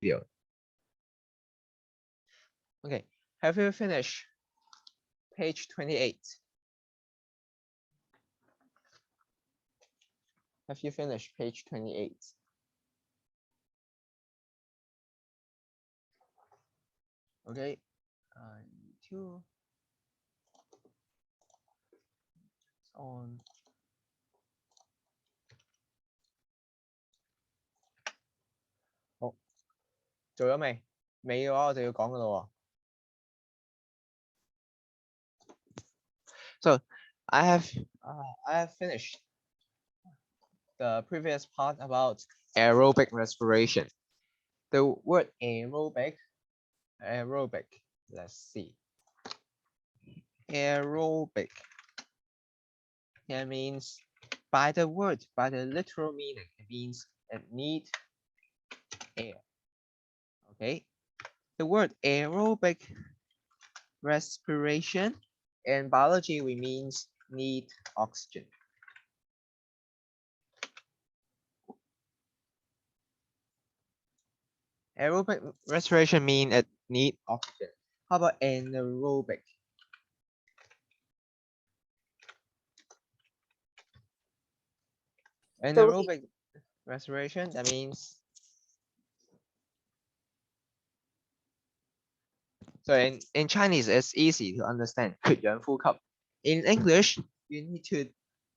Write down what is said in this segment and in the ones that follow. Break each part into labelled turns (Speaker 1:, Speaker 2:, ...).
Speaker 1: video. Okay, have you finished page 28? Have you finished page 28? Okay, two on.好，做咗未？未嘅話，我就要講㗎喇喎。So I have finished the previous part about aerobic respiration. The word aerobic, let's see. Aerobic. That means by the literal meaning, it means it needs air. Okay. The word aerobic respiration in biology we means need oxygen. Aerobic respiration means it need oxygen. How about anaerobic? Anaerobic respiration, that means, so in Chinese it's easy to understand, 缺氧呼吸. In English, you need to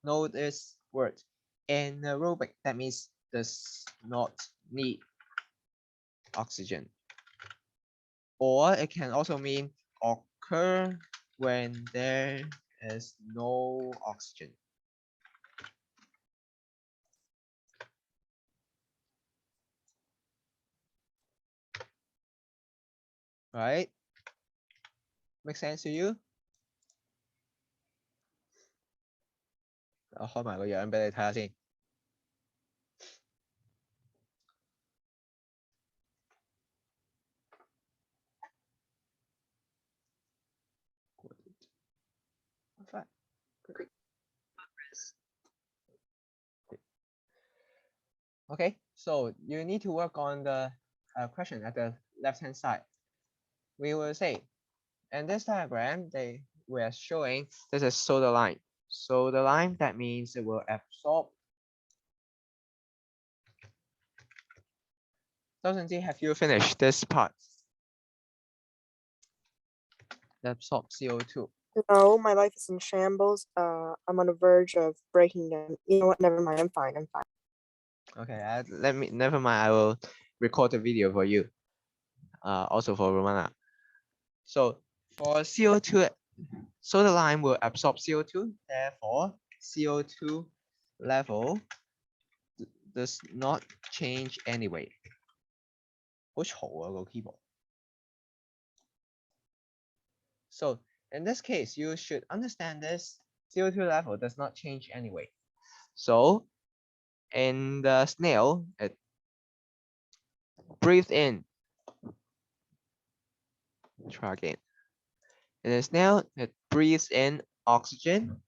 Speaker 1: know this word. Anaerobic, that means does not need oxygen. Or it can also mean occur when there is no oxygen. Right? Make sense to you? 我開埋個樣俾你睇下先。Okay, so you need to work on the question at the left-hand side. We will say, in this diagram, we are showing this is soda line. Soda line, that means it will absorb. Doesn't have you finished this part? Absorb CO2.
Speaker 2: No, my life is in shambles. I'm on the verge of breaking down. You know what? Never mind. I'm fine.
Speaker 1: Okay, never mind. I will record the video for you. Also for Romana. So for CO2, soda lime will absorb CO2. Therefore, CO2 level does not change anyway. 好嘈啊個 keyboard. So in this case, you should understand this. CO2 level does not change anyway. So in the snail, it breathes in. Try again. In the snail, it breathes in oxygen.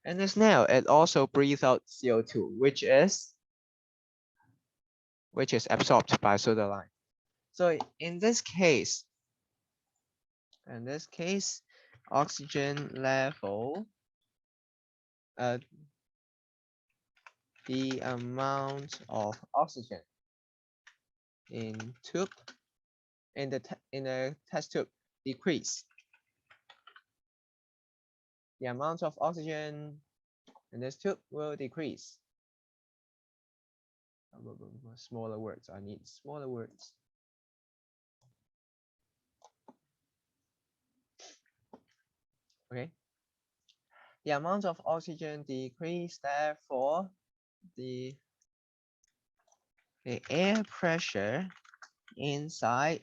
Speaker 1: And the snail, it also breathes out CO2, which is absorbed by soda lime. So in this case, oxygen level, the amount of oxygen in the test tube decrease. The amount of oxygen in this tube will decrease. Smaller words. I need smaller words. Okay. The amount of oxygen decrease, therefore the air pressure inside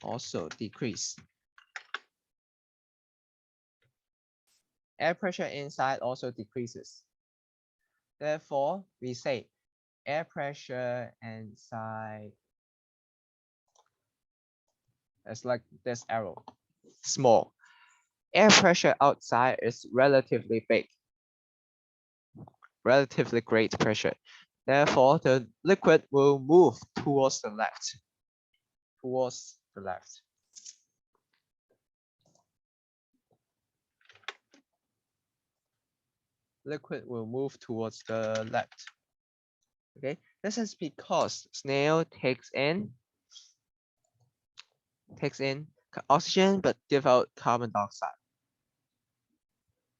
Speaker 1: also decrease. Air pressure inside also decreases. Therefore, we say air pressure inside is like this arrow, small. Air pressure outside is relatively big, relatively great pressure. Therefore, the liquid will move towards the left. Towards the left. Liquid will move towards the left. Okay, this is because snail takes in oxygen but give out carbon dioxide.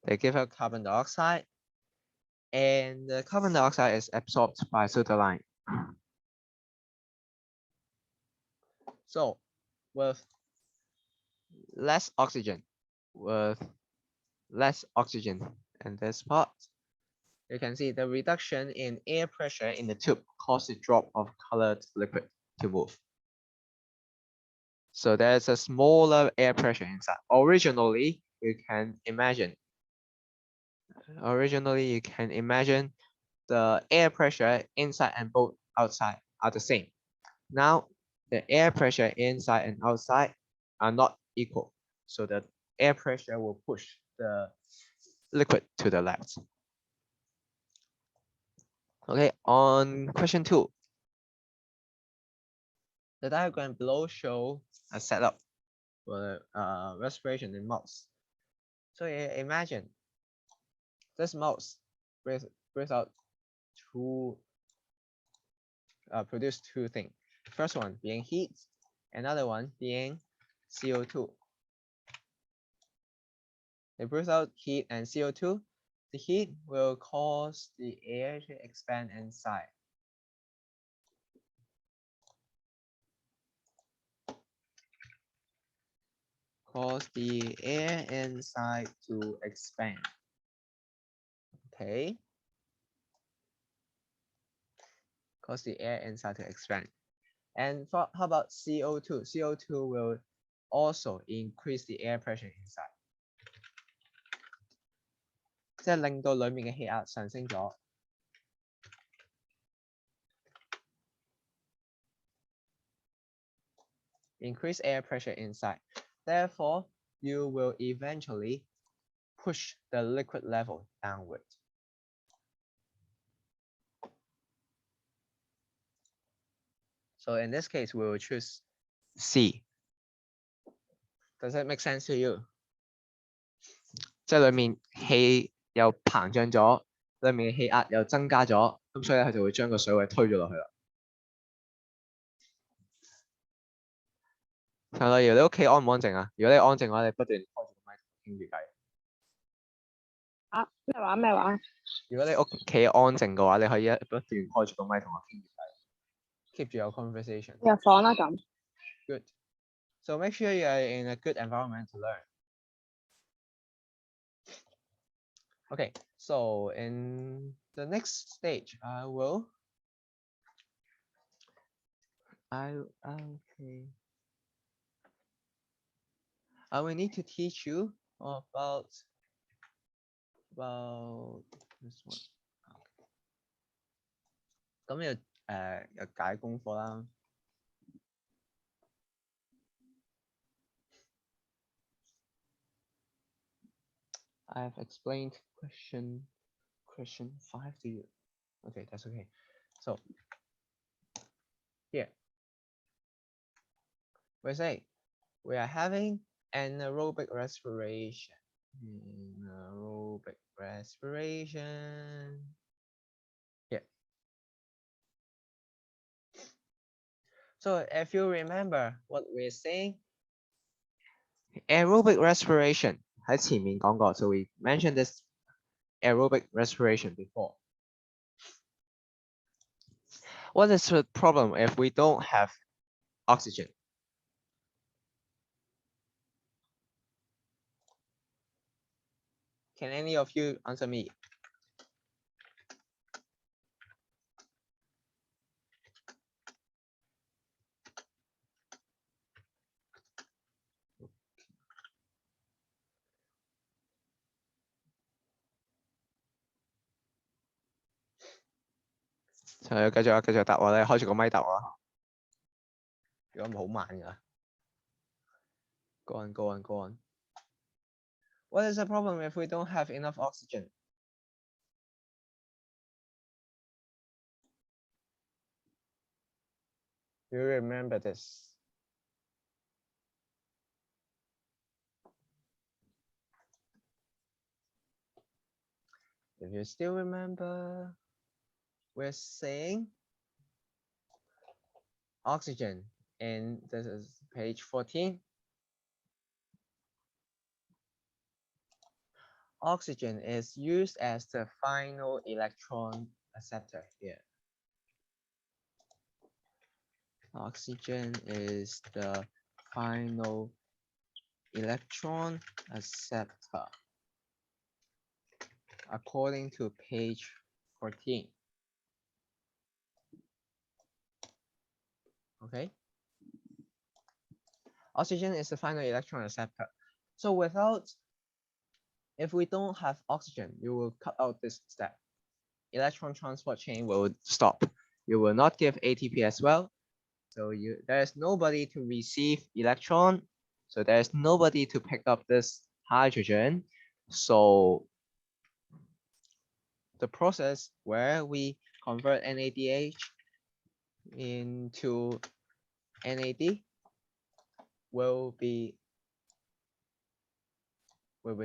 Speaker 1: They give out carbon dioxide, and the carbon dioxide is absorbed by the line. So, with less oxygen in this part, you can see the reduction in air pressure in the tube caused the drop of colored liquid to move. So there's a smaller air pressure inside. Originally, you can imagine the air pressure inside and both outside are the same. Now, the air pressure inside and outside are not equal. So the air pressure will push the liquid to the left. Okay, on question 2. The diagram below shows a setup for respiration in mouse. So imagine this mouse breathes out produce two things. First one being heat, another one being CO2. They breathe out heat and CO2. The heat will cause the air to expand inside. Cause the air inside to expand. Okay. Cause the air inside to expand. And how about CO2? CO2 will also increase the air pressure inside. 即係令到裡面嘅氣壓上升咗。Increase air pressure inside. Therefore, you will eventually push the liquid level downward. So in this case, we will choose C. Does that make sense to you? 即係裡面氣又膨脹咗，裡面嘅氣壓又增加咗，咁所以佢就會將個水位推咗落去啦。係啦，如果你屋企安唔安靜啊？如果你安靜嘅話，你不斷開住個麥傾住偈。
Speaker 2: 咩話？
Speaker 1: 如果你屋企安靜嘅話，你可以不斷開住個麥同我傾住偈。Keep 住有 conversation。
Speaker 2: 入房啦咁。
Speaker 1: Good. So make sure you are in a good environment to learn. Okay, so in the next stage, I will need to teach you about this one. 咁又解功課啦。I have explained question 5 to you. Okay, that's okay. So here we say we are having anaerobic respiration. Anaerobic respiration. Yeah. So if you remember what we're saying, aerobic respiration 喺前面講過, so we mentioned this aerobic respiration before. What is the problem if we don't have oxygen? Can any of you answer me? So 繼續答我咧，開住個咪答我。如果唔好慢㗎。Go on. What is the problem if we don't have enough oxygen? Do you remember this? If you still remember, we're saying oxygen, and this is page 14. Oxygen is used as the final electron acceptor here. Oxygen is the final electron acceptor according to page 14. Okay. Oxygen is the final electron acceptor. So if we don't have oxygen, you will cut out this step. Electron transport chain will stop. You will not give ATP as well. So there's nobody to receive electron. So there's nobody to pick up this hydrogen. So the process where we convert NADH into NAD will be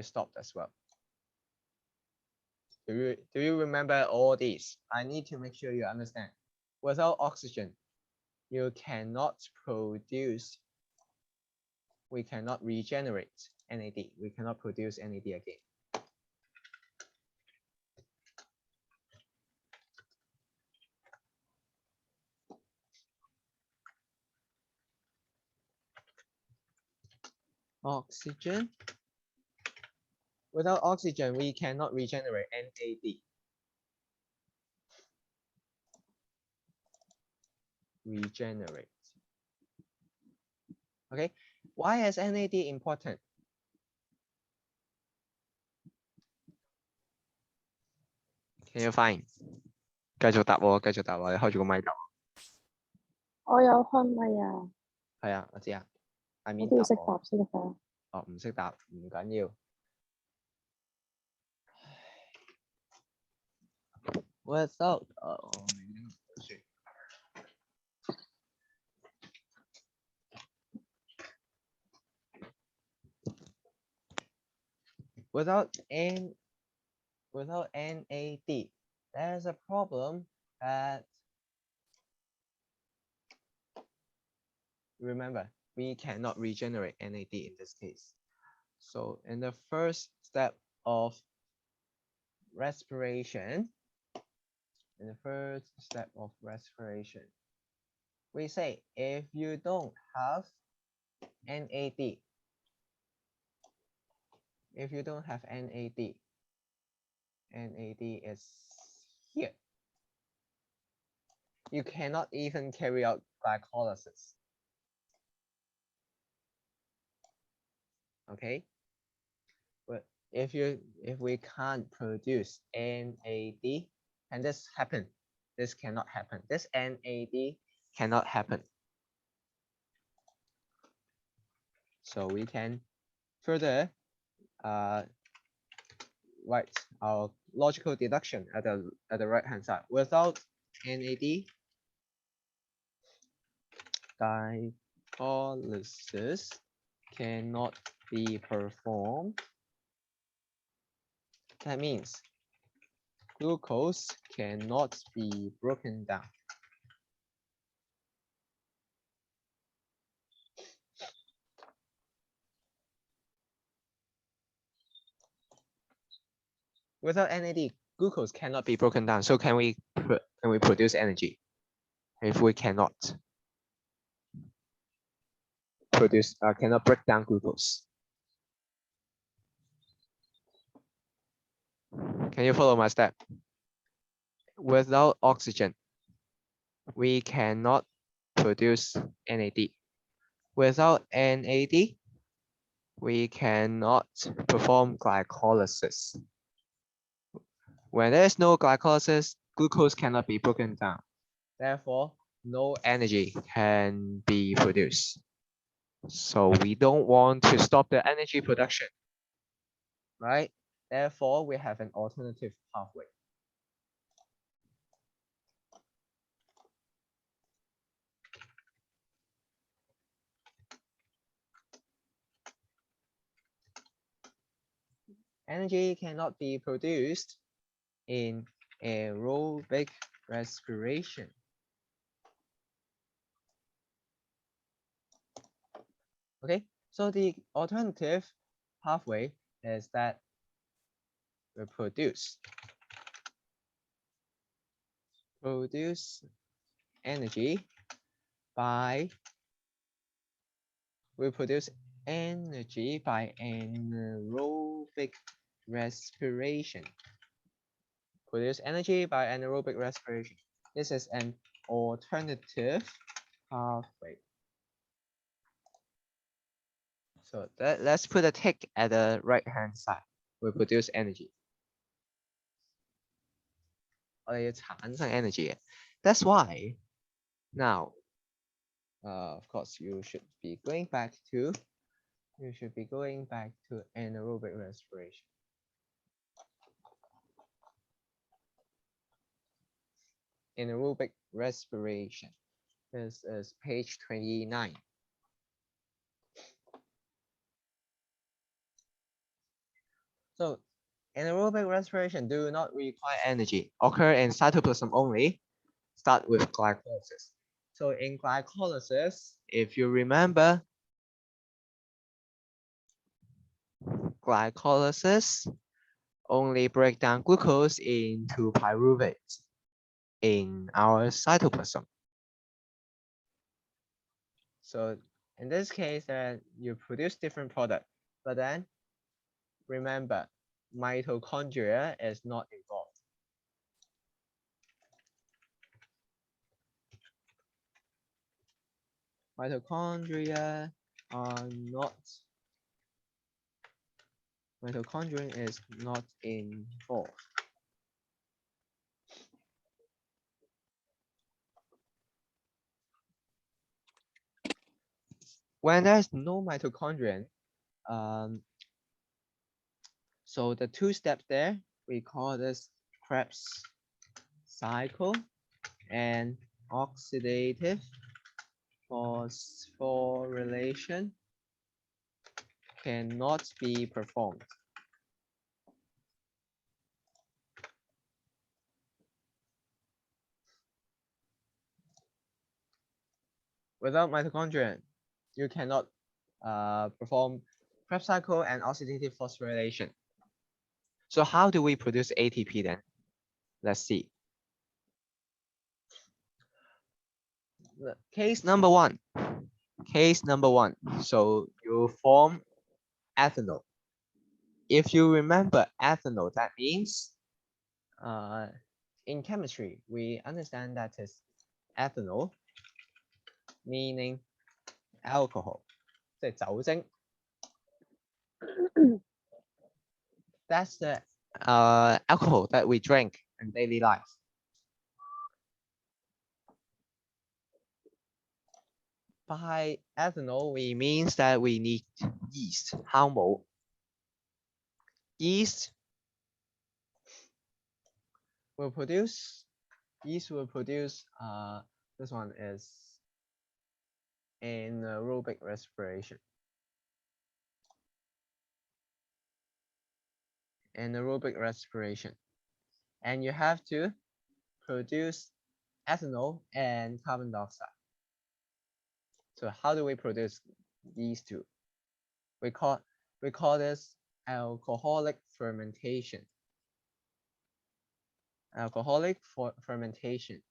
Speaker 1: stopped as well. Do you remember all these? I need to make sure you understand. Without oxygen, you cannot produce, we cannot regenerate NAD. We cannot produce NAD again. Oxygen. Without oxygen, we cannot regenerate NAD. Regenerate. Okay, why is NAD important? Can you find? 繼續答喎，繼續答喎，你開住個咪答。
Speaker 2: 我有開咪啊。
Speaker 1: 係啊，我知啊。I mean
Speaker 2: 我都要識答先得㗎。
Speaker 1: 哦，唔識答唔緊要。Without without NAD, there's a problem that, remember, we cannot regenerate NAD in this case. So in the first step of respiration, we say if you don't have NAD, NAD is here. You cannot even carry out glycolysis. Okay, but if we can't produce NAD, can this happen? This cannot happen. This NAD cannot happen. So we can further write our logical deduction at the right hand side. Without NAD, glycolysis cannot be performed. That means glucose cannot be broken down. Without NAD, glucose cannot be broken down. So can we produce energy? If we cannot produce, cannot break down glucose. Can you follow my step? Without oxygen, we cannot produce NAD. Without NAD, we cannot perform glycolysis. When there is no glycolysis, glucose cannot be broken down. Therefore, no energy can be produced. So we don't want to stop the energy production, right? Therefore, we have an alternative pathway. energy cannot be produced in aerobic respiration. Okay, so the alternative pathway is that we produce energy by anaerobic respiration. Produce energy by anaerobic respiration. This is an alternative pathway. So let's put a tick at the right hand side. We produce energy. 我哋要產生 energy. That's why now, of course, you should be going back to anaerobic respiration. Anaerobic respiration. This is page 29. So anaerobic respiration do not require energy, occur in cytoplasm only, start with glycolysis. So in glycolysis, if you remember, glycolysis only break down glucose into pyruvate in our cytoplasm. So in this case, you produce different product, but then remember, mitochondria is not involved. Mitochondria is not involved. When there's no mitochondria, so the two steps there, we call this Krebs cycle and oxidative phosphorylation cannot be performed. Without mitochondria, you cannot perform Krebs cycle and oxidative phosphorylation. So how do we produce ATP then? Let's see. Case number one. So you form ethanol. If you remember ethanol, that means in chemistry, we understand that is ethanol, meaning alcohol. 即係酒精. That's the alcohol that we drink in daily life. By ethanol, we means that we need yeast. How more? Yeast will produce. This one is anaerobic respiration. Anaerobic respiration. And you have to produce ethanol and carbon dioxide. So how do we produce these two? We call this alcoholic fermentation. Alcoholic fermentation.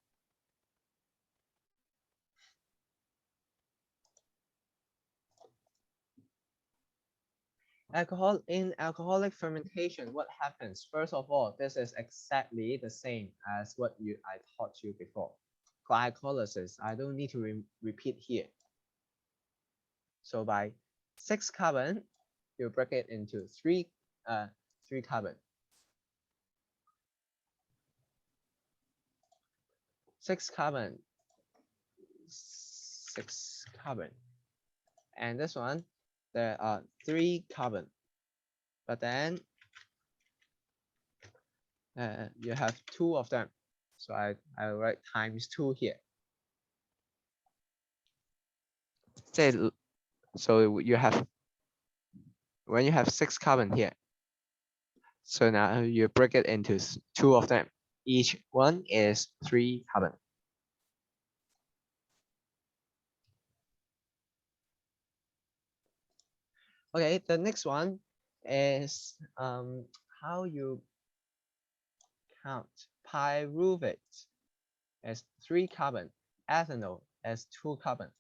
Speaker 1: In alcoholic fermentation, what happens? First of all, this is exactly the same as what I taught you before. Glycolysis, I don't need to repeat here. So by 6 carbon, you break it into 3 carbon. 6 carbon. And this one, there are 3 carbon. But then you have 2 of them. So I'll write times 2 here. So you have, when you have 6 carbon here, So now you break it into two of them. Each one is 3 carbon. Okay, the next one is how you count pyruvate as 3 carbon, ethanol as 2 carbon.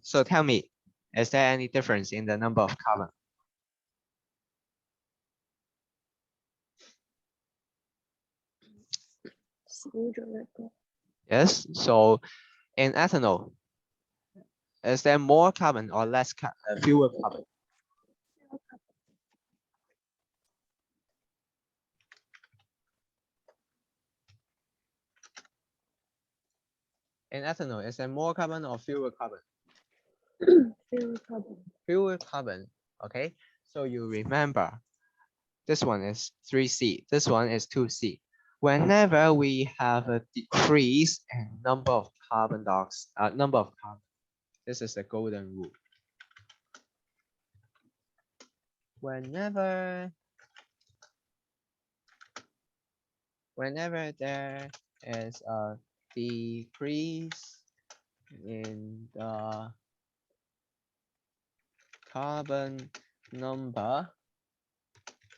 Speaker 1: So tell me, is there any difference in the number of carbon? Yes, so in ethanol, is there more carbon or less fewer carbon? In ethanol, is there more carbon or fewer carbon?
Speaker 2: Fewer carbon.
Speaker 1: Fewer carbon, okay? So you remember, this one is 3C, this one is 2C. Whenever we have a decrease in number of carbon, this is the golden rule. Whenever there is a decrease in the carbon number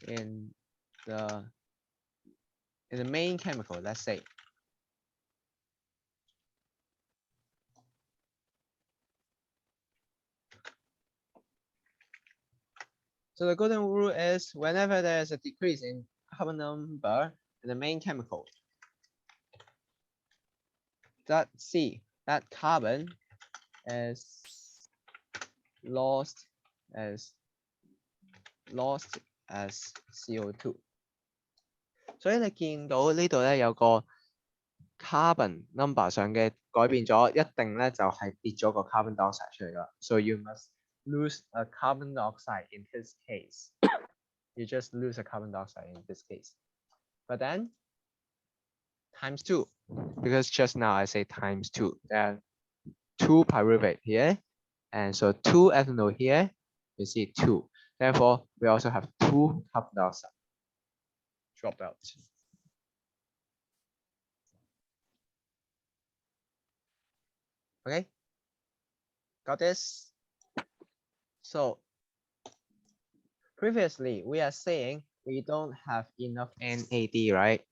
Speaker 1: in the main chemical, let's say, so the golden rule is whenever there is a decrease in carbon number in the main chemical, that carbon is lost as CO2。所以你見到呢度咧有個 carbon number 上嘅改變咗，一定咧就係跌咗個 carbon dioxide 出嚟㗎。So you must lose a carbon dioxide in this case. You just lose a carbon dioxide in this case. But then times 2, because just now I say times 2. There are 2 pyruvate here, and so 2 ethanol here. You see 2. Therefore, we also have 2 carbon dioxide dropped out. Okay, got this? So previously we are saying we don't have enough NAD, right?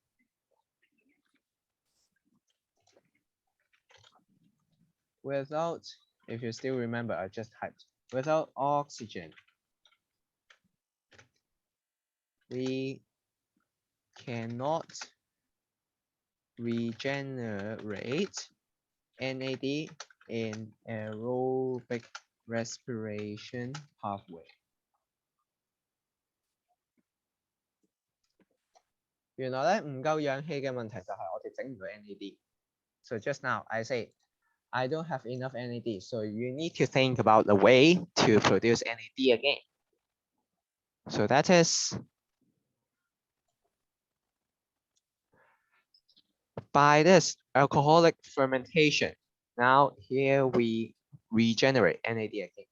Speaker 1: Without, if you still remember, I just typed, without oxygen, we cannot regenerate NAD in aerobic respiration pathway. 原來咧唔夠氧氣嘅問題就係我哋整唔到 NAD. So just now I say I don't have enough NAD, so you need to think about a way to produce NAD again. So that is by this alcoholic fermentation. Now here we regenerate NAD again.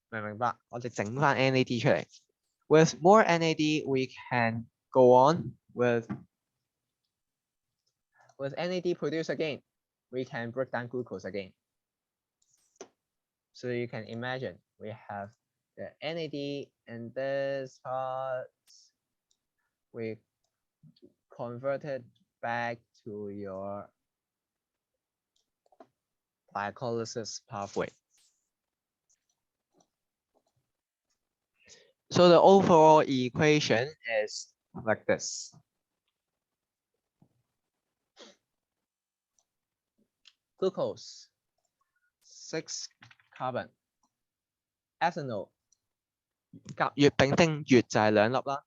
Speaker 1: 明唔明白？我哋整返 NAD 出嚟。With more NAD, we can go on with NAD produced again. We can break down glucose again. So you can imagine we have the NAD in this part. We convert it back to your glycolysis pathway. So the overall equation is like this. Glucose, 6 carbon. Ethanol, 甲乙丙丁乙就係2粒啦。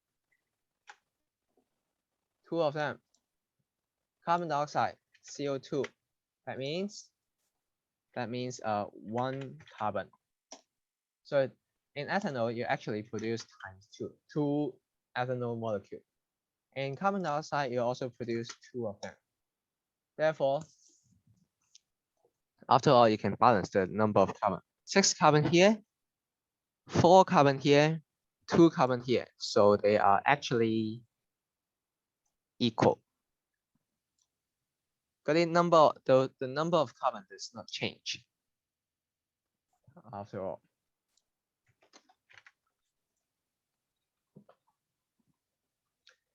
Speaker 1: 2 of them. Carbon dioxide, CO2. That means 1 carbon. So in ethanol, you actually produce times 2 ethanol molecule. In carbon dioxide, you also produce 2 of them. Therefore, after all, you can balance the number of carbon. 6 carbon here, 4 carbon here, 2 carbon here. So they are actually equal. But the number of carbon does not change after all.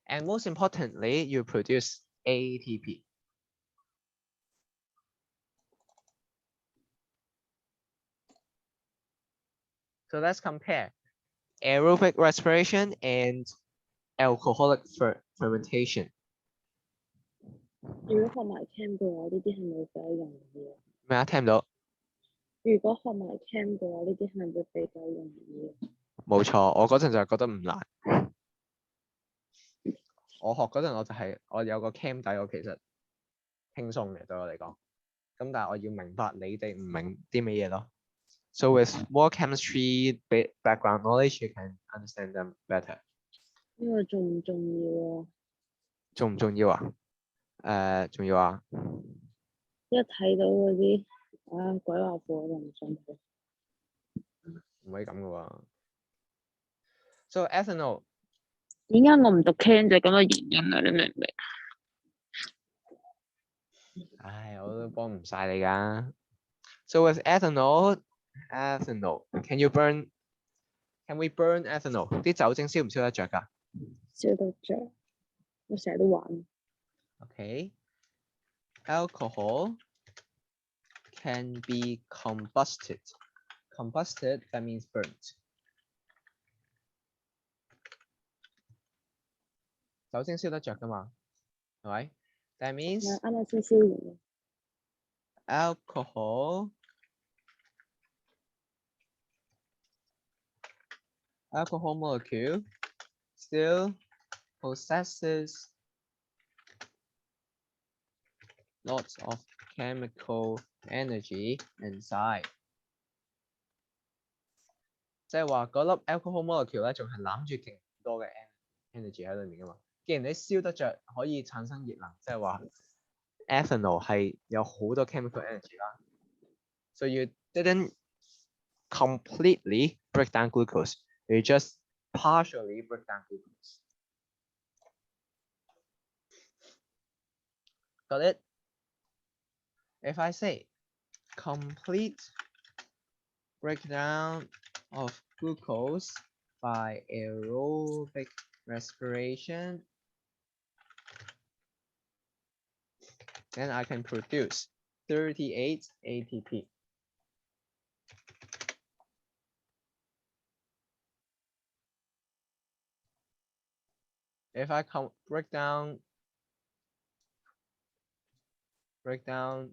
Speaker 1: And most importantly, you produce ATP. So let's compare aerobic respiration and alcoholic fermentation.
Speaker 3: 如果學埋 chem 嘅話，呢啲係咪比較容易啊？
Speaker 1: 咩啊？聽唔到？
Speaker 3: 如果學埋 chem 嘅話，呢啲係咪會比較容易啊？
Speaker 1: 冇錯，我嗰陣就係覺得唔難。我學嗰陣我有個 cam 底，我其實輕鬆嘅對我嚟講。咁但係我要明白你哋唔明啲咩嘢咯。So with more chemistry background knowledge, you can understand them better.
Speaker 3: 呢個重唔重要啊？
Speaker 1: 重唔重要啊？重要啊。
Speaker 3: 一睇到嗰啲鬼話課就唔想睇。
Speaker 1: 唔可以咁嘅喎。So ethanol.
Speaker 3: 點解我唔讀 chem 就係咁嘅原因啊？你明唔明？
Speaker 1: 唉，我都幫唔晒你㗎。So with ethanol, can we burn ethanol? 啲酒精燒唔燒得着㗎？
Speaker 3: 燒得着，我成日都玩。
Speaker 1: Okay. Alcohol can be combusted. Combusted, that means burnt. 酒精燒得着㗎嘛？係咪？That means
Speaker 3: 啱啱先燒完。
Speaker 1: Alcohol molecule still possesses lots of chemical energy inside. 即係話嗰粒 alcohol molecule 咧，仲係攬住勁多嘅 energy 喺裏面㗎嘛。既然你燒得着，可以產生熱能，即係話 ethanol 係有好多 chemical energy 啦。So you didn't completely break down glucose. You just partially break down glucose. Got it? If I say complete breakdown of glucose by aerobic respiration, then I can produce 38 ATP. If I break down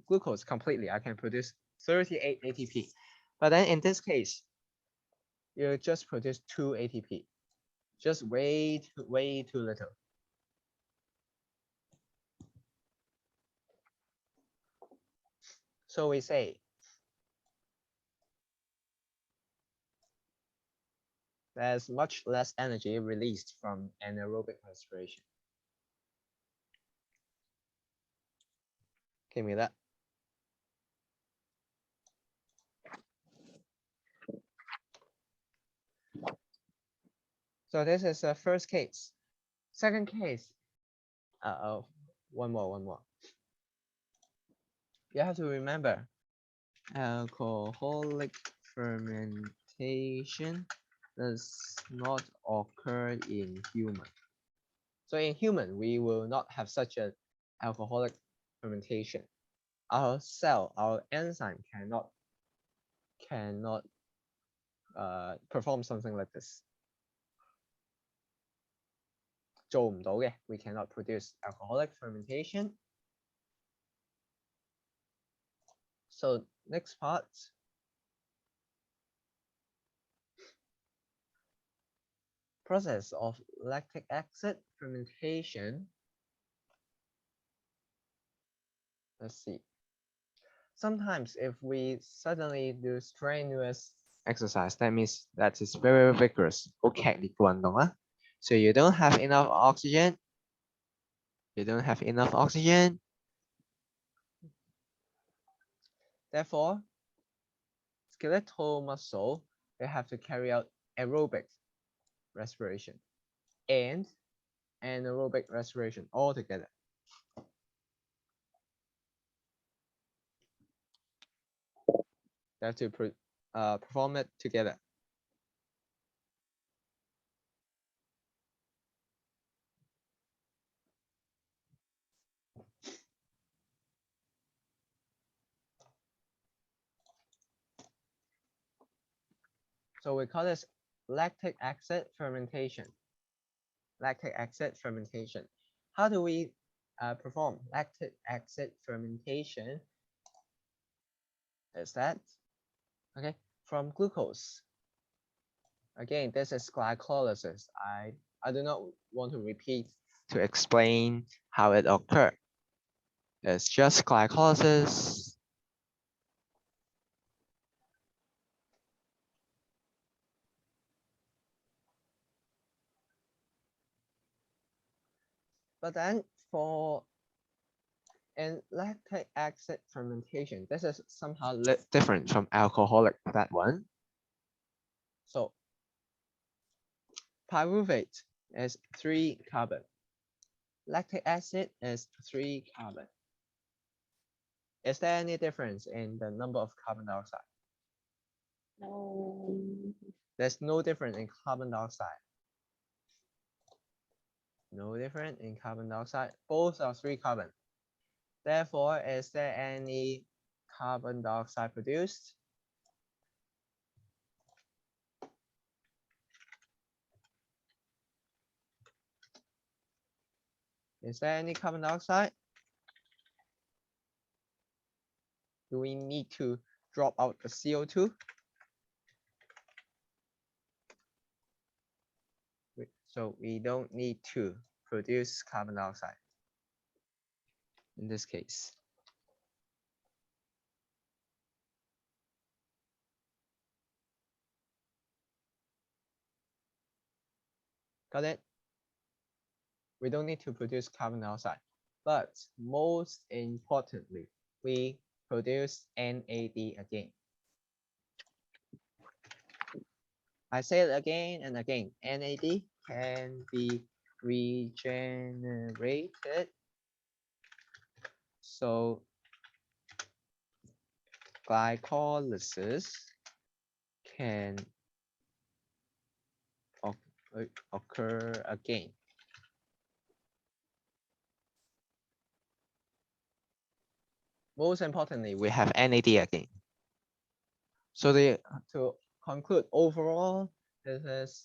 Speaker 1: glucose completely, I can produce 38 ATP. But then in this case, you just produce 2 ATP. Just way too little. So we say there's much less energy released from anaerobic respiration. Give me that. So this is the first case. Second case. One more. You have to remember, alcoholic fermentation does not occur in human. So in human, we will not have such an alcoholic fermentation. Our cell, our enzyme cannot perform something like this. 做唔到嘅, we cannot produce alcoholic fermentation. So next part. Process of lactic acid fermentation. Let's see. Sometimes if we suddenly do strenuous exercise, that means that is very vigorous. 好劇烈嘅運動啦. So you don't have enough oxygen. Therefore, skeletal muscle they have to carry out aerobic respiration and anaerobic respiration all together. They have to perform it together. So we call this lactic acid fermentation. Lactic acid fermentation. How do we perform lactic acid fermentation? Is that okay? From glucose. Again, this is glycolysis. I do not want to repeat to explain how it occurs. It's just glycolysis. But then for in lactic acid fermentation, this is somehow different from alcoholic, that one. So pyruvate is 3 carbon. Lactic acid is 3 carbon. Is there any difference in the number of carbon dioxide?
Speaker 3: No.
Speaker 1: There's no difference in carbon dioxide. No difference in carbon dioxide. Both are 3 carbon. Therefore, is there any carbon dioxide produced? Is there any carbon dioxide? Do we need to drop out the CO2? So we don't need to produce carbon dioxide in this case. Got it? We don't need to produce carbon dioxide. But most importantly, we produce NAD again. I say it again and again. NAD can be regenerated. So glycolysis can occur again. Most importantly, we have NAD again. So to conclude, overall, this is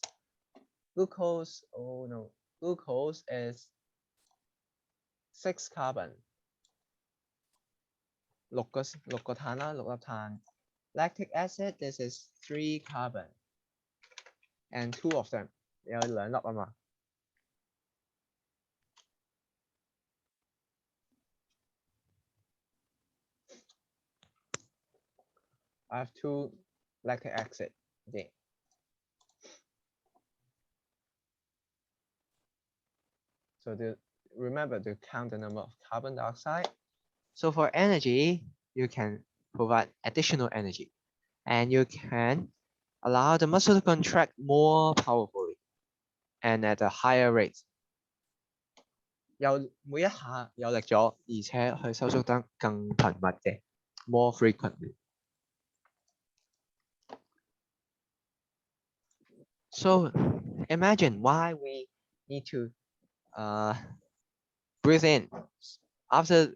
Speaker 1: glucose. Oh no, glucose is 6 carbon. 6個碳啦，6粒碳。Lactic acid, this is 3 carbon. And 2 of them, 有2粒啊嘛。I have 2 lactic acid again. So remember to count the number of carbon dioxide. So for energy, you can provide additional energy, and you can allow the muscle to contract more powerfully and at a higher rate. 每一下有力咗，而且佢收縮得更頻密嘅 more frequently. So imagine why we need to breathe in after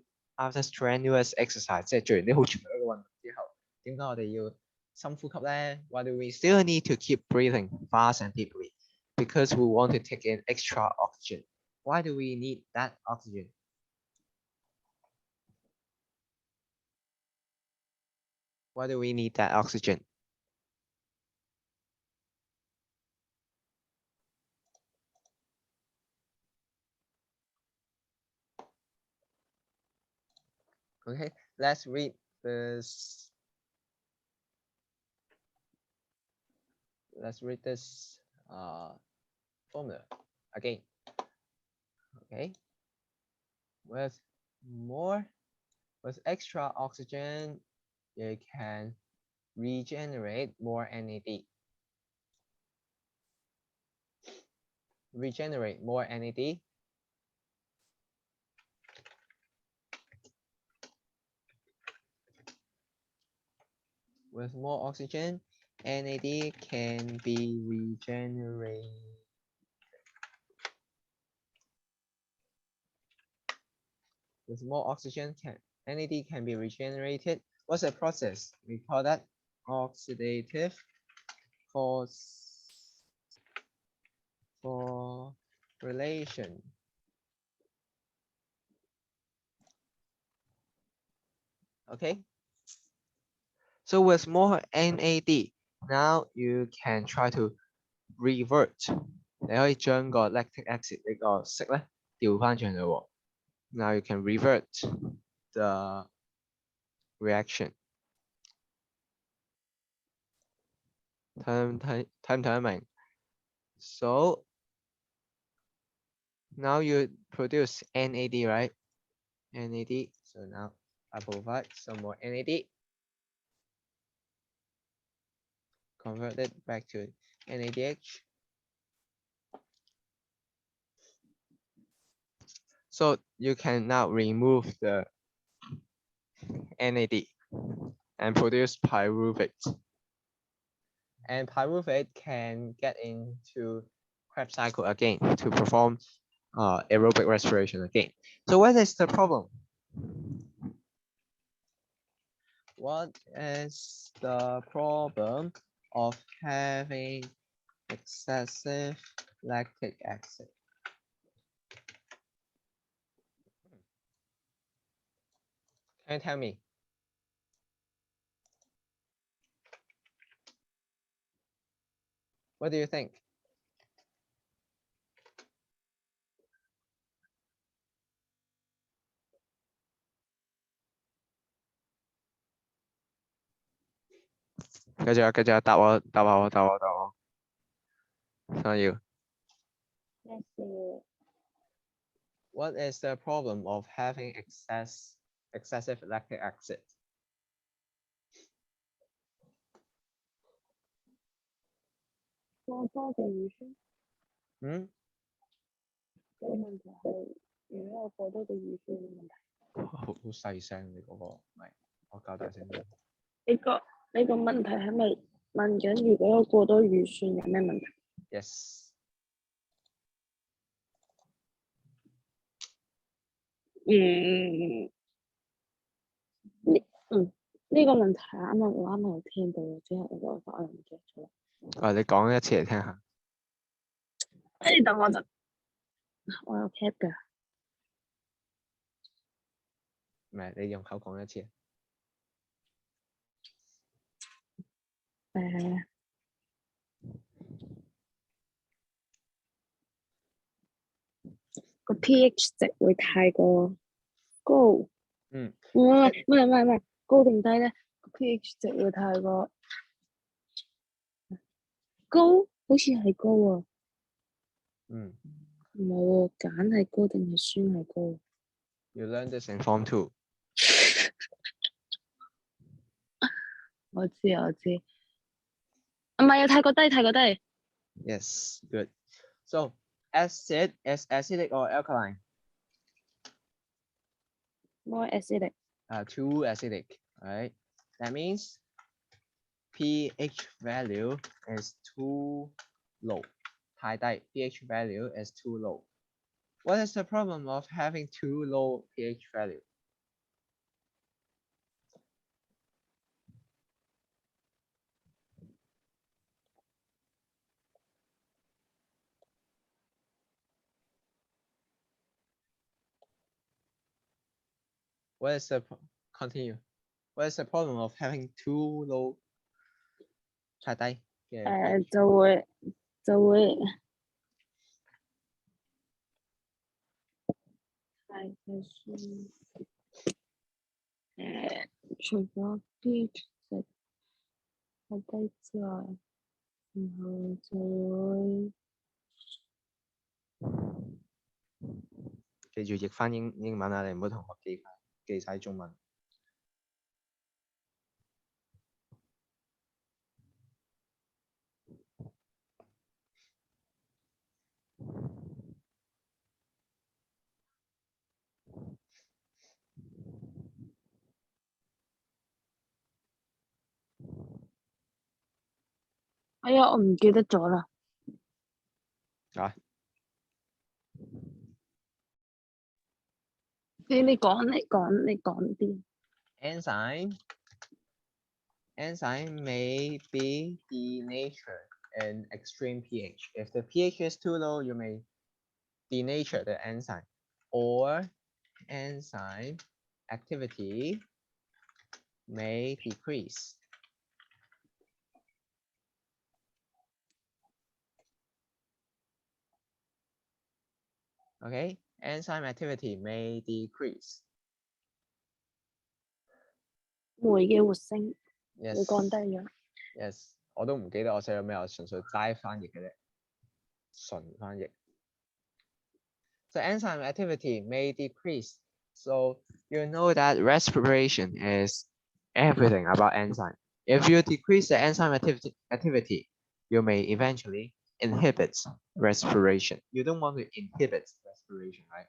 Speaker 1: strenuous exercise， 即係做完啲好長嘅運動之後，點解我哋要深呼吸咧？ Why do we still need to keep breathing fast and deeply? Because we want to take in extra oxygen. Why do we need that oxygen? Why do we need that oxygen? Okay, let's read this. Let's read this formula again. Okay, with extra oxygen, you can regenerate more NAD. regenerate more NAD. With more oxygen, NAD can be regenerated. With more oxygen, NAD can be regenerated. What's the process? We call that oxidative phosphorylation. Okay. So with more NAD, now you can try to revert. 你可以將個 lactic acid 呢個色咧調翻轉去喎。Now you can revert the reaction. 睇唔睇得明? So now you produce NAD, right? NAD. So now I provide some more NAD. Convert it back to NADH. So you can now remove the NAD and produce pyruvate. And pyruvate can get into Krebs cycle again to perform aerobic respiration again. So what is the problem? What is the problem of having excessive lactic acid? Can you tell me? What do you think? Good job.答我。Not you.
Speaker 3: Let's see.
Speaker 1: What is the problem of having excessive lactic acid?
Speaker 3: 過多嘅乳酸。個問題係，如果有過多嘅乳酸嘅問題。
Speaker 1: 好細聲你嗰個，唔係我較大聲啲。
Speaker 3: 你個問題係咪問緊如果有過多乳酸有咩問題
Speaker 1: ？Yes。
Speaker 3: 呢個問題我啱啱有聽到，之後我又唔記得咗。
Speaker 1: 你講一次嚟聽下。
Speaker 3: 你等我陣，我有 cap 㗎。
Speaker 1: 唔係，你用口講一次。
Speaker 3: 個 pH 值會太過高。唔係，高定低咧？個 pH 值會太過高，好似係高喎。唔係喎，鹼係高定係酸係高
Speaker 1: You learn this in Form 2.
Speaker 3: 我知。唔係啊，太過低。
Speaker 1: Yes, good. So acid is acidic or alkaline?
Speaker 3: More acidic.
Speaker 1: Too acidic, right? That means pH value is too low. 太低 pH value is too low. What is the problem of having too low pH value? What is the continue? What is the problem of having too low? 太低嘅
Speaker 3: 就會太酸。除咗 pH 值太低之外，然後就會
Speaker 1: 記住譯翻英文啊！你唔好同學記晒中文。
Speaker 3: 哎呀，我唔記得咗啦。
Speaker 1: 啊，
Speaker 3: 你講啲。
Speaker 1: Enzyme may be denatured in extreme pH. If the pH is too low, you may denature the enzyme, or enzyme activity may decrease. Okay, enzyme activity may decrease.
Speaker 3: 酶嘅活性
Speaker 1: Yes.
Speaker 3: 會降低咗。
Speaker 1: Yes，我都唔記得我寫咗咩，我純粹齋翻譯嘅啫，純翻譯。So enzyme activity may decrease. So you know that respiration is everything about enzyme. If you decrease the enzyme activity, you may eventually inhibit respiration. You don't want to inhibit respiration, right?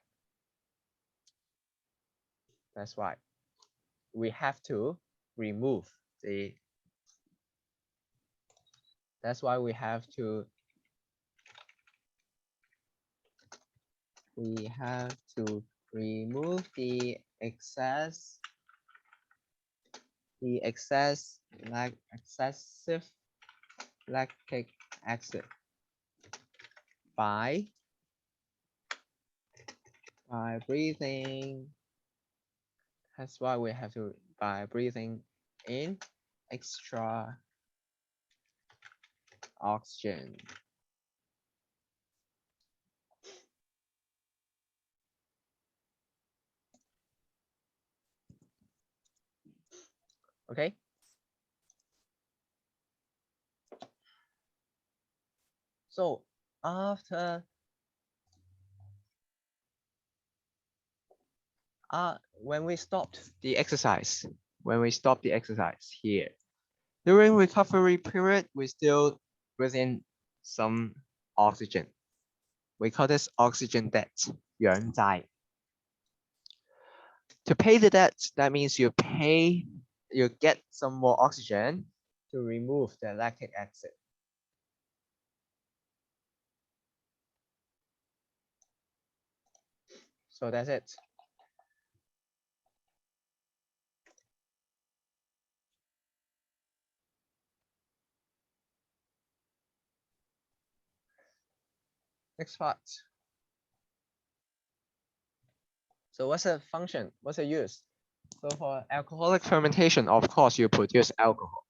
Speaker 1: That's why we have to remove the. That's why we have to remove the excessive lactic acid by breathing. That's why we have to by breathing in extra oxygen. Okay. So after when we stopped the exercise here, during recovery period, we still within some oxygen. We call this oxygen debt, 氧債. To pay the debt, that means you get some more oxygen to remove the lactic acid. So that's it. Next part. So what's the function? What's the use? So for alcoholic fermentation, of course, you produce alcohol.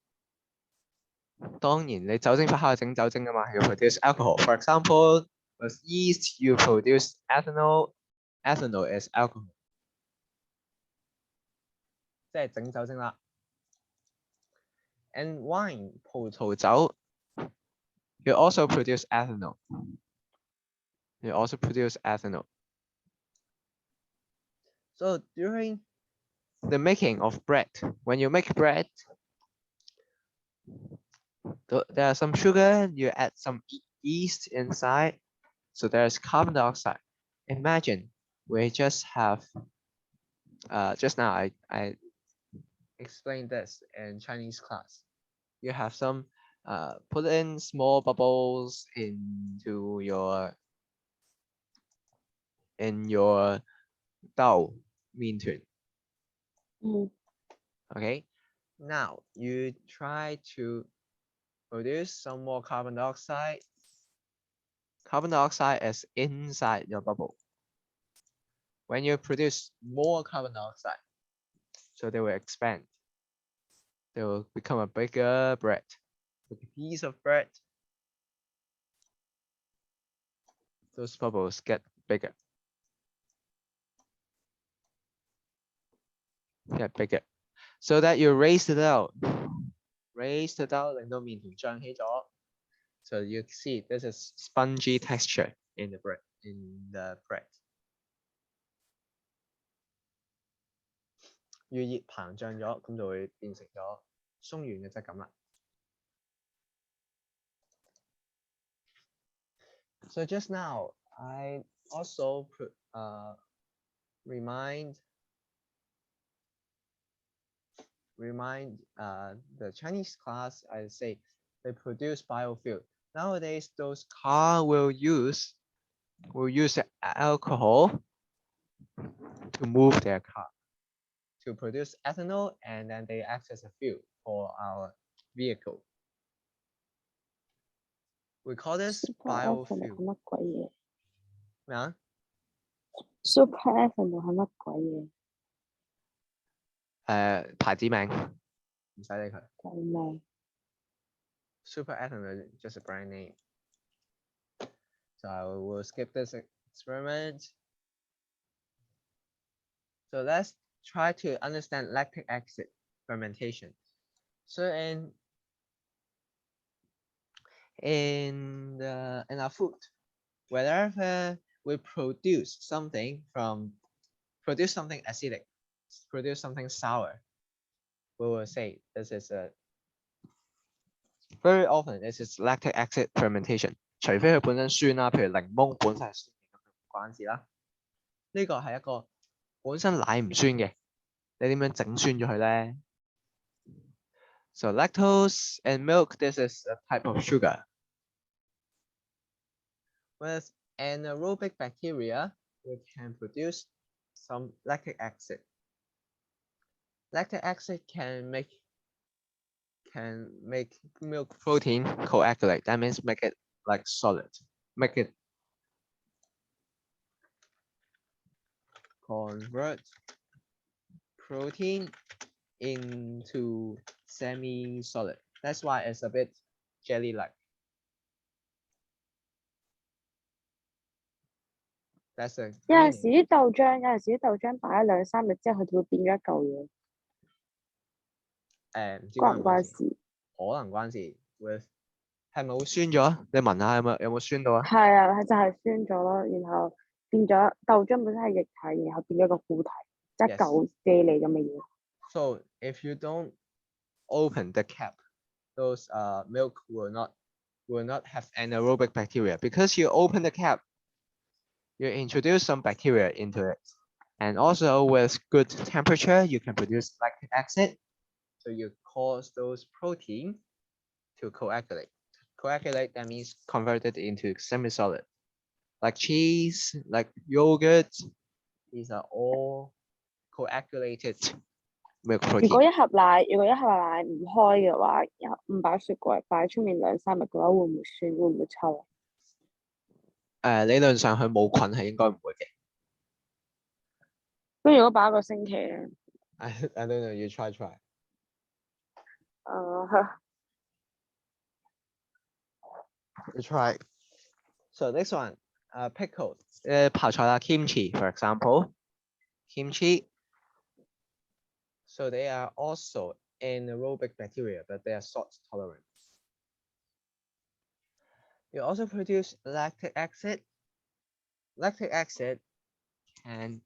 Speaker 1: 當然你酒精發酵係整酒精㗎嘛，you produce alcohol. For example, with yeast, you produce ethanol. Ethanol is alcohol. 即係整酒精啦。And wine, 葡萄酒, you also produce ethanol. So during the making of bread, when you make bread, there are some sugar, you add some yeast inside, so there's carbon dioxide. Imagine we just have, just now I explained this in Chinese class. You have some, put in small bubbles into in your dough, 麵團. Okay, now you try to produce some more carbon dioxide. Carbon dioxide is inside your bubble. When you produce more carbon dioxide, so they will expand. They will become a bigger bread. With a piece of bread, those bubbles get bigger. So that you raise the dough. Raise the dough 令到麵團脹起咗. So you see this is spongy texture in the bread.越熱膨脹咗，咁就會變成咗鬆軟嘅質感啦。So just now, I also remind the Chinese class. I say they produce biofuel. Nowadays, those cars will use alcohol to move their car to produce ethanol, and then they act as a fuel for our vehicle. We call this
Speaker 3: Super ethanol 係
Speaker 1: biofuel.
Speaker 3: 乜鬼嘢
Speaker 1: 咩啊？
Speaker 3: ？Super ethanol 係乜鬼嘢？
Speaker 1: 牌子名，唔使理佢。
Speaker 3: 救命！
Speaker 1: Super ethanol is just a brand name. So I will skip this experiment. So let's try to understand lactic acid fermentation. So in our food, whenever we produce something acidic, produce something sour, we will say this is a very often this is lactic acid fermentation. 除非佢本身酸啦，譬如檸檬本身係酸嘅，咁就唔關事啦。呢個係一個本身奶唔酸嘅，你點樣整酸咗佢咧？ So lactose and milk, this is a type of sugar. With anaerobic bacteria, we can produce some lactic acid. Lactic acid can make milk protein coagulate. That means make it like solid. Make it convert protein into semi-solid. That's why it's a bit jelly-like. That's a
Speaker 3: 有陣時啲豆漿，擺咗2-3日之後，佢就會變咗一嚿嘢。
Speaker 1: 唔知
Speaker 3: 關唔關事？
Speaker 1: 可能關事。With 係咪會酸咗？你聞下有冇酸到啊？
Speaker 3: 係啊，就係酸咗咯，然後變咗豆漿本身係液體，然後變咗個固體，一嚿啫喱咁嘅嘢。
Speaker 1: So if you don't open the cap, those milk will not have anaerobic bacteria. Because you open the cap, you introduce some bacteria into it. And also with good temperature, you can produce lactic acid. So you cause those protein to coagulate. Coagulate, that means converted into semi-solid. Like cheese, like yogurt, these are all coagulated milk
Speaker 3: 如果
Speaker 1: protein.
Speaker 3: 一盒奶唔開嘅話，唔擺雪櫃，擺出面2-3日嘅話，會唔會酸？會唔會臭？
Speaker 1: 理論上佢冇菌係應該唔會嘅。
Speaker 3: 咁如果擺1個星期咧
Speaker 1: I don't know, you try. You try. So next one, pickles. 泡菜啦 kimchi, for example. Kimchi. So they are also anaerobic bacteria, but they are salt tolerant. You also produce lactic acid. Lactic acid can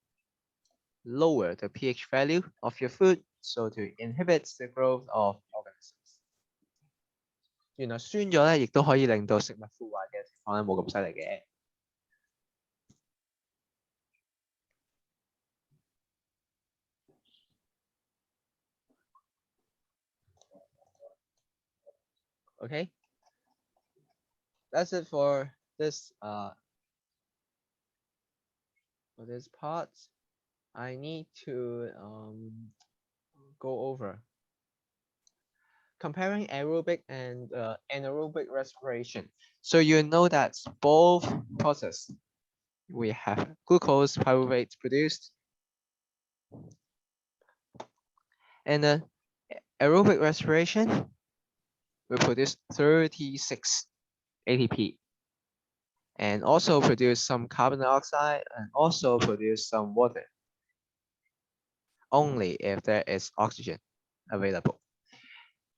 Speaker 1: lower the pH value of your food, so to inhibit the growth of organisms. 原來酸咗咧，亦都可以令到食物腐壞嘅情況咧冇咁犀利嘅。Okay, that's it for this part. I need to go over comparing aerobic and anaerobic respiration. So you know that both process we have glucose pyruvate produced, and aerobic respiration will produce 36 ATP and also produce some carbon dioxide and also produce some water, only if there is oxygen available.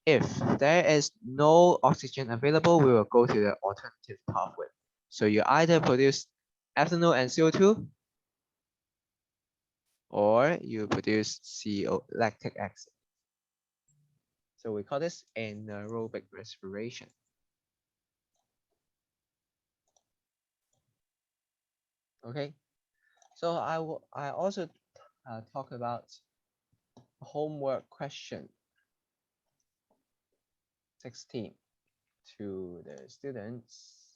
Speaker 1: If there is no oxygen available, we will go to the alternative pathway. So you either produce ethanol and CO2, or you produce lactic acid. So we call this anaerobic respiration. Okay, so I also talk about homework question 16. to the students.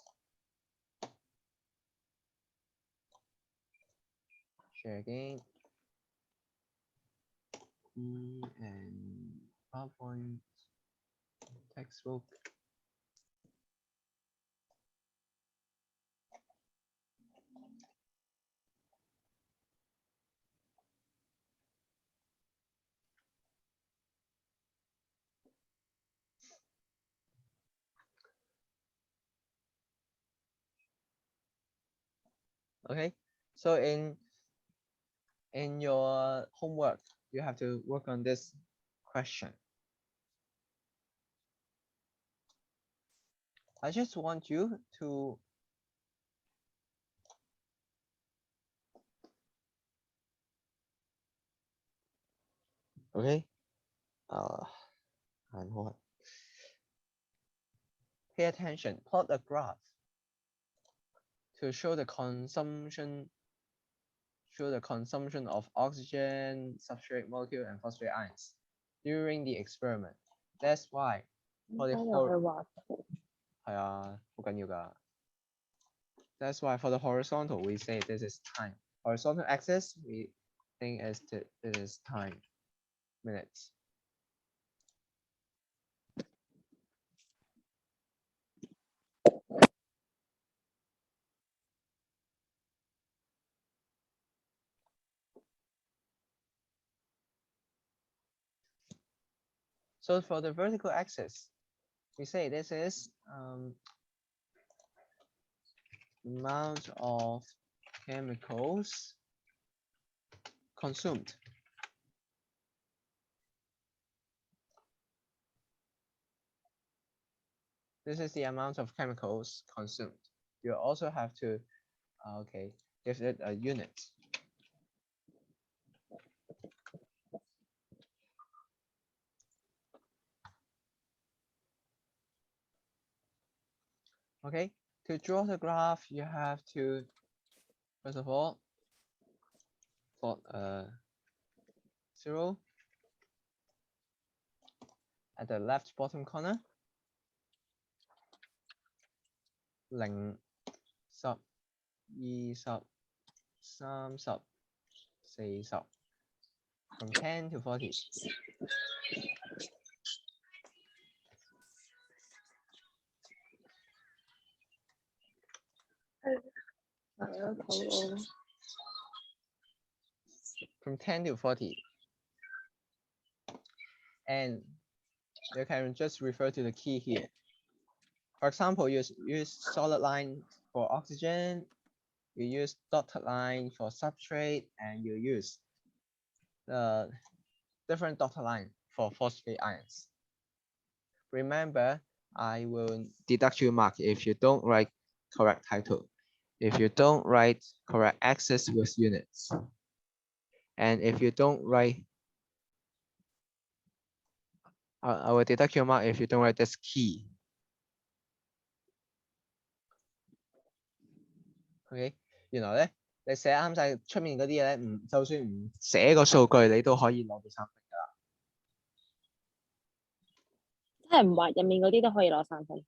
Speaker 1: Share again. And PowerPoint textbook. Okay, so in your homework, you have to work on this question. I just want you to and what? Pay attention. Plot a graph to show the consumption of oxygen, substrate molecule, and phosphate ions during the experiment. That's why for the That's why for the horizontal we say this is time. Horizontal axis we think this is time, minutes. So for the vertical axis, we say this is amount of chemicals consumed. This is the amount of chemicals consumed. You also have to give it a unit. Okay, to draw the graph, you have to first of all plot a 0 at the left bottom corner. 0, 10, 20, 30, 40 from 10 to 40. From 10 to 40. And you can just refer to the key here. For example, use solid line for oxygen, you use dotted line for substrate, and you use the different dotted line for phosphate ions. Remember, I will deduct your mark if you don't write correct title, if you don't write correct axis with units, and if you don't write, I will deduct your mark if you don't write this key. OK， 原來咧你寫啱晒出面嗰啲嘢咧，就算唔寫個數據，你都可以攞到3分㗎啦。
Speaker 3: 即係唔畫入面嗰啲都可以攞3分。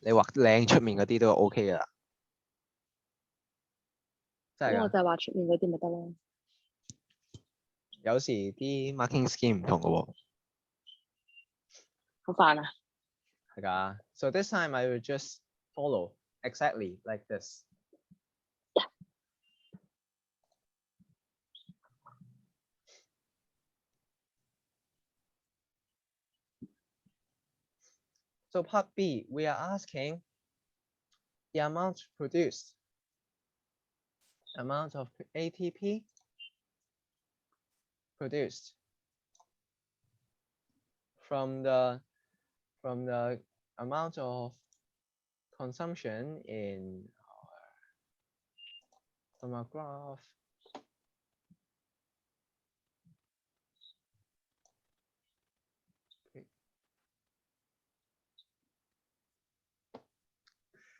Speaker 1: 你畫靚出面嗰啲都 OK 㗎啦。真係㗎。
Speaker 3: 咁我就畫出面嗰啲咪得咯。
Speaker 1: 有時啲 marking scheme 唔同㗎喎。
Speaker 3: 好煩啊。
Speaker 1: 係㗎。So this time I will just follow exactly like this. So part B, we are asking the amount produced, amount of ATP produced from the amount of consumption from our graph. Okay.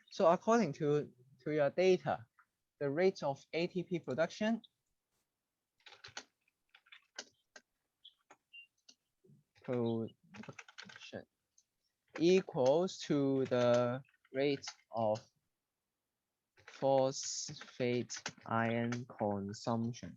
Speaker 1: So according to your data, the rate of ATP production equals to the rate of phosphate ion consumption.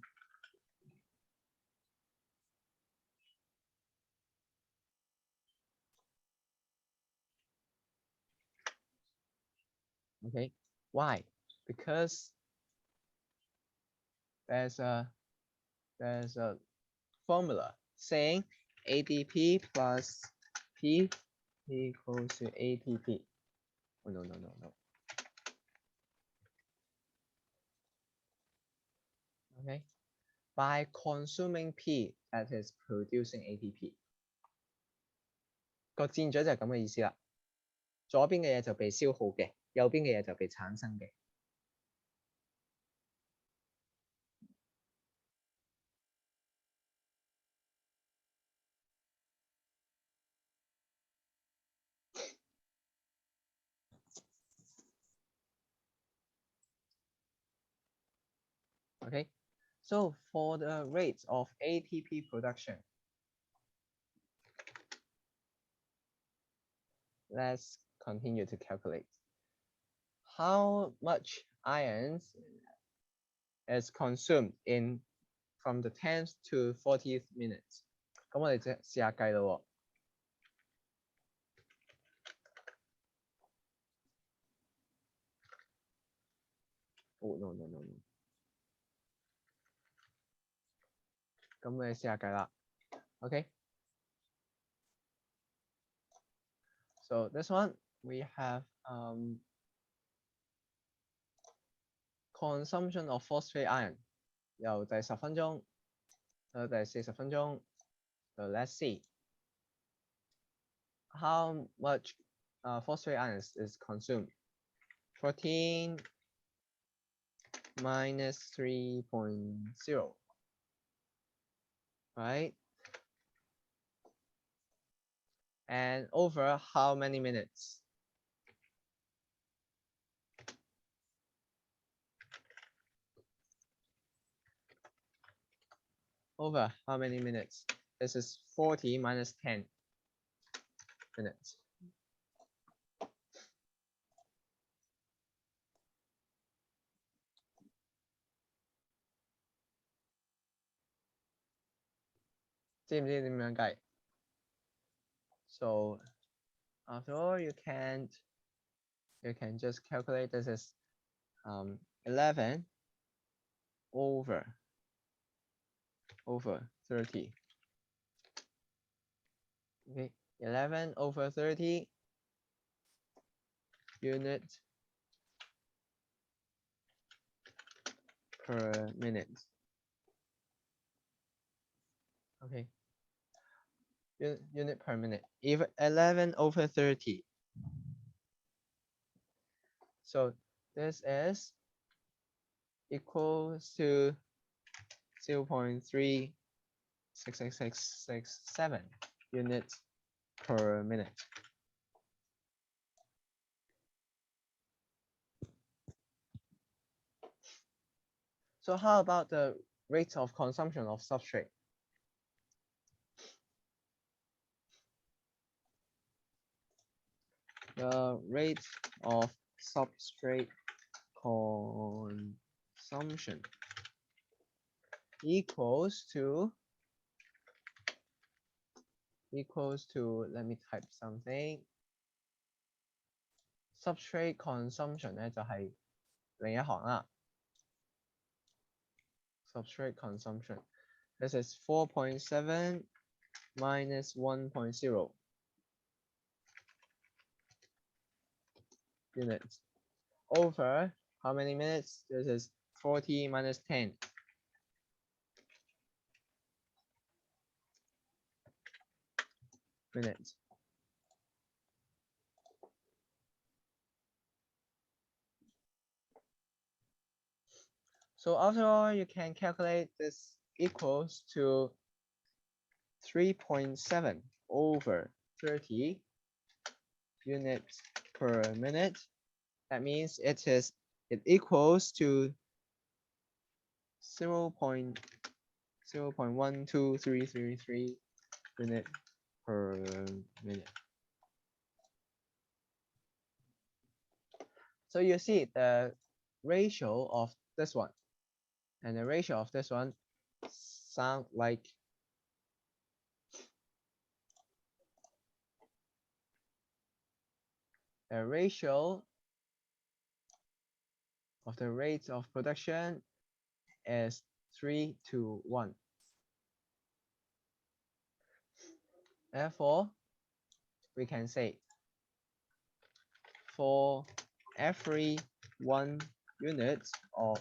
Speaker 1: Okay, why? Because there's a formula saying ADP plus P equals to ATP. Oh, no. Okay, by consuming P, that is producing ATP。個箭嘴就係咁嘅意思啦。左邊嘅嘢就被消耗嘅，右邊嘅嘢就被產生嘅。Okay, so for the rate of ATP production, let's continue to calculate. How much ions is consumed in from the 10th to 40th minutes? 咁我哋即試下計咯。Oh, no. 咁我哋試下計啦。Okay. So this one we have consumption of phosphate ion 由第10分鐘到第40分鐘。So let's see how much phosphate ions is consumed. 14 minus 3.0, right? And over how many minutes? Over how many minutes? This is 40 minus 10 minutes.知唔知點樣計? So after all, you can just calculate this as 11 over 30. Okay, 11 over 30 unit per minute. Okay, unit per minute. If 11 over 30. So this is equals to 0.36667 units per minute. So how about the rate of consumption of substrate? The rate of substrate consumption equals to, let me type something. Substrate consumption 咧就係另一行啦。Substrate consumption. This is 4.7 minus 1.0 units over how many minutes? This is 40 minus 10 minutes. So after all, you can calculate this equals to 3.7 over 30 units per minute. That means it equals to 0.012333 unit per minute. So you see the ratio of this one and the ratio of this one sound like the ratio of the rate of production is 3 to 1. Therefore, we can say for every 1 unit of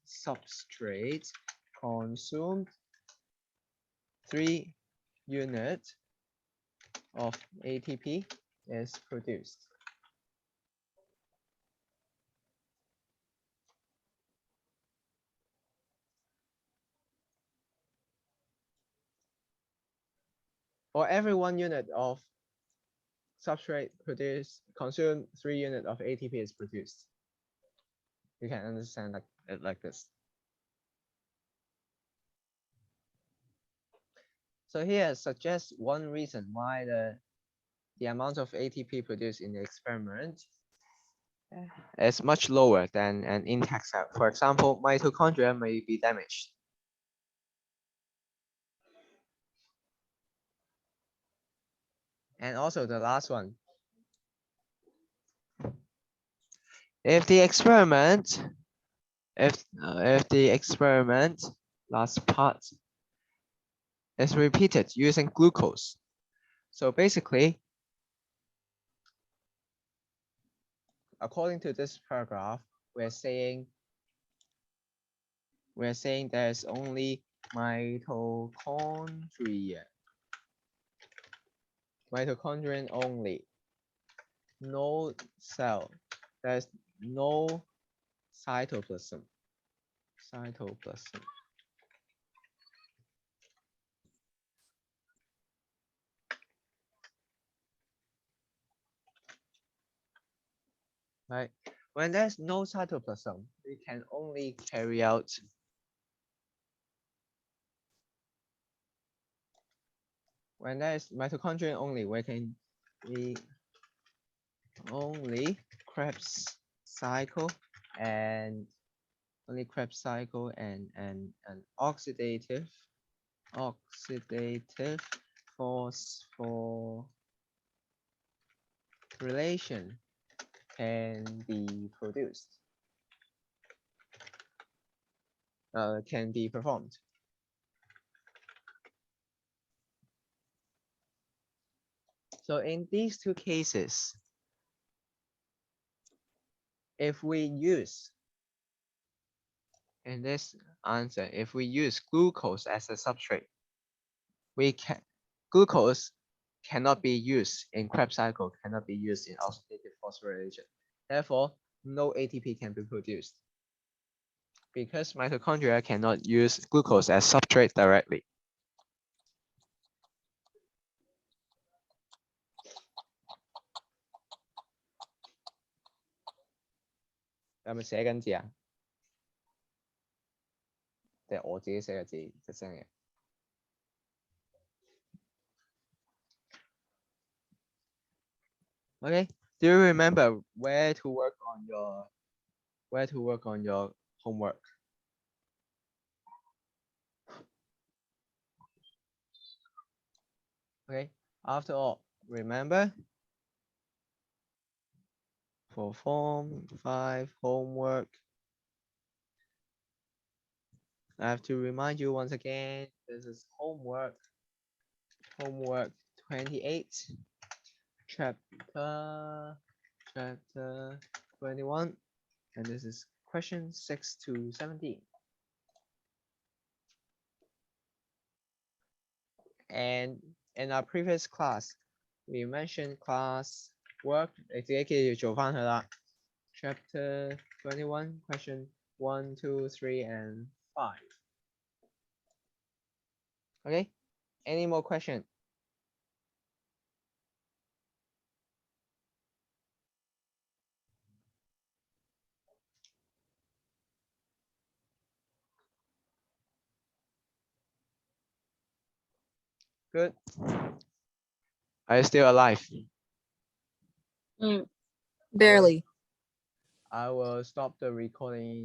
Speaker 1: substrate consumed, 3 units of ATP is produced. For every 1 unit of substrate consumed, 3 units of ATP is produced. You can understand it like this. So here suggests one reason why the amount of ATP produced in the experiment is much lower than an intact cell. For example, mitochondria may be damaged. And also the last one. If the experiment last part is repeated using glucose. So basically, according to this paragraph, we're saying there's only mitochondrion only, no cell. There's no cytoplasm. Right? When there's no cytoplasm, we can only carry out when there's mitochondrion only, we only Krebs cycle and oxidative phosphorylation can be produced, can be performed. So in these two cases, if we use, in this answer, if we use glucose as a substrate, glucose cannot be used in Krebs cycle, cannot be used in oxidative phosphorylation. Therefore, no ATP can be produced because mitochondria cannot use glucose as substrate directly.有冇寫緊字啊？定係我自己寫嘅字出聲嘅？ Okay, do you remember where to work on your homework? Okay, after all, remember for Form 5 homework, I have to remind you once again, this is homework 28, chapter 21, and this is question 6 to 17. And in our previous class, we mentioned class work, 你自己記住做返佢啦。Chapter 21, question 1, 2, 3, and 5. Okay, any more questions? Good. Are you still alive?
Speaker 2: Barely.
Speaker 1: I will stop the recording